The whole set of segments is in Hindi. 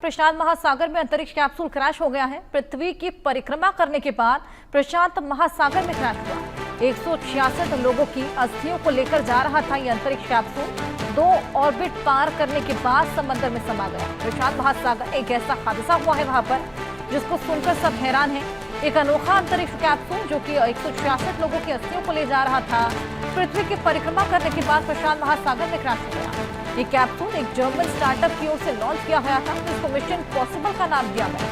प्रशांत महासागर में अंतरिक्ष कैप्सूल क्रैश हो गया है। पृथ्वी की परिक्रमा करने के बाद प्रशांत महासागर में क्रैश हुआ। 166 लोगों की अस्थियों को लेकर जा रहा था यह अंतरिक्ष कैप्सूल। 2 ऑर्बिट पार करने के बाद समंदर में समा गया। प्रशांत महासागर एक ऐसा हादसा हुआ है वहां पर जिसको सुनकर सब हैरान है। एक अनोखा अंतरिक्ष कैप्सूल जो कि 166 लोगों की अस्थियों को ले जा रहा था, पृथ्वी की परिक्रमा करने के बाद प्रशांत महासागर में क्रैश हो गया। ये कैप्सूल एक जर्मन स्टार्टअप की ओर से लॉन्च किया गया था, जिसको मिशन पॉसिबल का नाम दिया गया।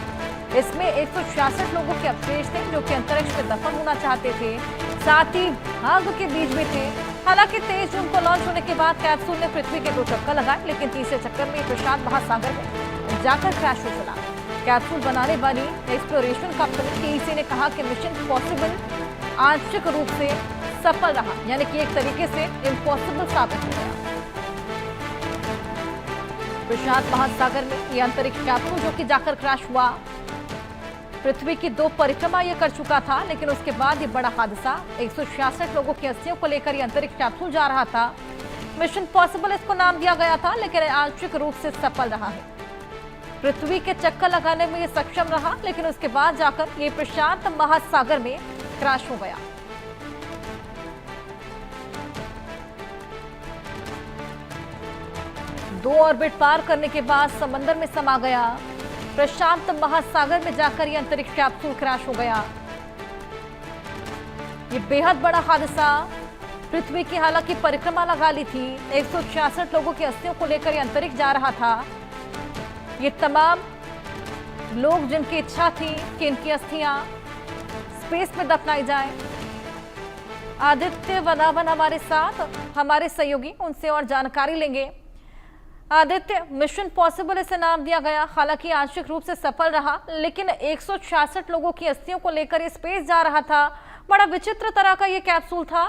इसमें 166 लोगों के अवशेष थे जो कि अंतरिक्ष में दफन होना चाहते थे, साथ ही भाग के बीच में थे। हालांकि 23 जून को लॉन्च होने के बाद कैप्सूल ने पृथ्वी के 2 चक्कर लगाए, लेकिन तीसरे चक्कर में प्रशांत महासागर में जाकर क्रैश हो चला। कैप्सूल बनाने वाली एक्सप्लोरेशन कंपनी टीईसी ने कहा कि मिशन पॉसिबल आंशिक रूप से सफल रहा, यानी कि एक तरीके से इम्पॉसिबल साबित हो गया। प्रशांत महासागर में यह अंतरिक्ष कैप्सूल जो कि जाकर क्रैश हुआ, पृथ्वी की 2 परिक्रमा यह कर चुका था, लेकिन उसके बाद ये बड़ा हादसा। 166 लोगों की अस्थियों को लेकर यह अंतरिक्ष कैप्सूल जा रहा था। मिशन पॉसिबल इसको नाम दिया गया था, लेकिन आंशिक रूप से सफल रहा है। पृथ्वी के चक्कर लगाने में ये सक्षम रहा, लेकिन उसके बाद जाकर ये प्रशांत महासागर में क्रैश हो गया। दो ऑर्बिट पार करने के बाद समंदर में समा गया। प्रशांत महासागर में जाकर यह अंतरिक्ष कैप्सूल क्रैश हो गया। ये बेहद बड़ा हादसा। पृथ्वी की हालांकि परिक्रमा लगा ली थी, 166 लोगों की अस्थियों को लेकर यह अंतरिक्ष जा रहा था। ये तमाम लोग जिनकी इच्छा थी कि इनकी अस्थियां स्पेस में दफनाई जाए। आदित्य वनावन हमारे साथ, हमारे सहयोगी, उनसे और जानकारी लेंगे। आदित्य, मिशन पॉसिबल इसे नाम दिया गया, हालांकि आंशिक रूप से सफल रहा, लेकिन 166 लोगों की अस्थियों को लेकर ये स्पेस जा रहा था। बड़ा विचित्र तरह का ये कैप्सूल था।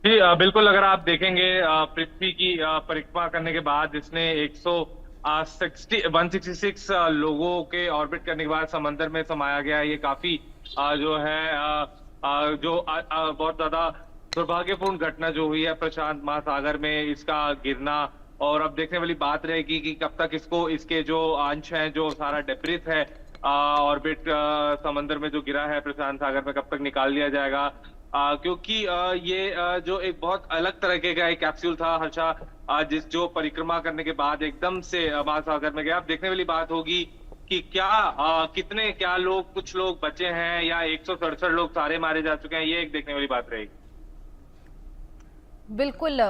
जी बिल्कुल, अगर आप देखेंगे पृथ्वी की परिक्रमा करने के बाद इसने 166 लोगों के ऑर्बिट करने के बाद समंदर में समाया गया। ये काफी जो है बहुत ज्यादा दुर्भाग्यपूर्ण घटना जो हुई है प्रशांत महासागर में, इसका गिरना। और अब देखने वाली बात रहेगी कि कब तक इसके जो अंश हैं, जो सारा डेब्रिस है ऑर्बिट समंदर में जो गिरा है प्रशांत सागर में, कब तक निकाल लिया जाएगा। क्योंकि ये जो एक बहुत अलग तरीके का एक कैप्सूल था हर्षा, जो परिक्रमा करने के बाद एकदम से महासागर में गया। अब देखने वाली बात होगी कि क्या लोग, कुछ लोग बचे हैं या 167 लोग सारे मारे जा चुके हैं, ये एक देखने वाली बात रहेगी। बिल्कुल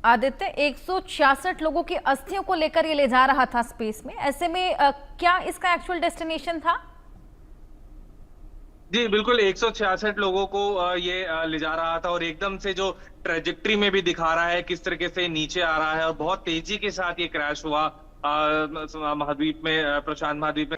आदित्य, 166 लोगों की अस्थियों को लेकर ये ले जा रहा था स्पेस में। ऐसे में क्या इसका एक्चुअल डेस्टिनेशन था? जी बिल्कुल, 166 लोगों को ये ले जा रहा था और एकदम से जो ट्रेजेक्ट्री में भी दिखा रहा है किस तरीके से नीचे आ रहा है और बहुत तेजी के साथ ये क्रैश हुआ महाद्वीप में, प्रशांत महाद्वीप में।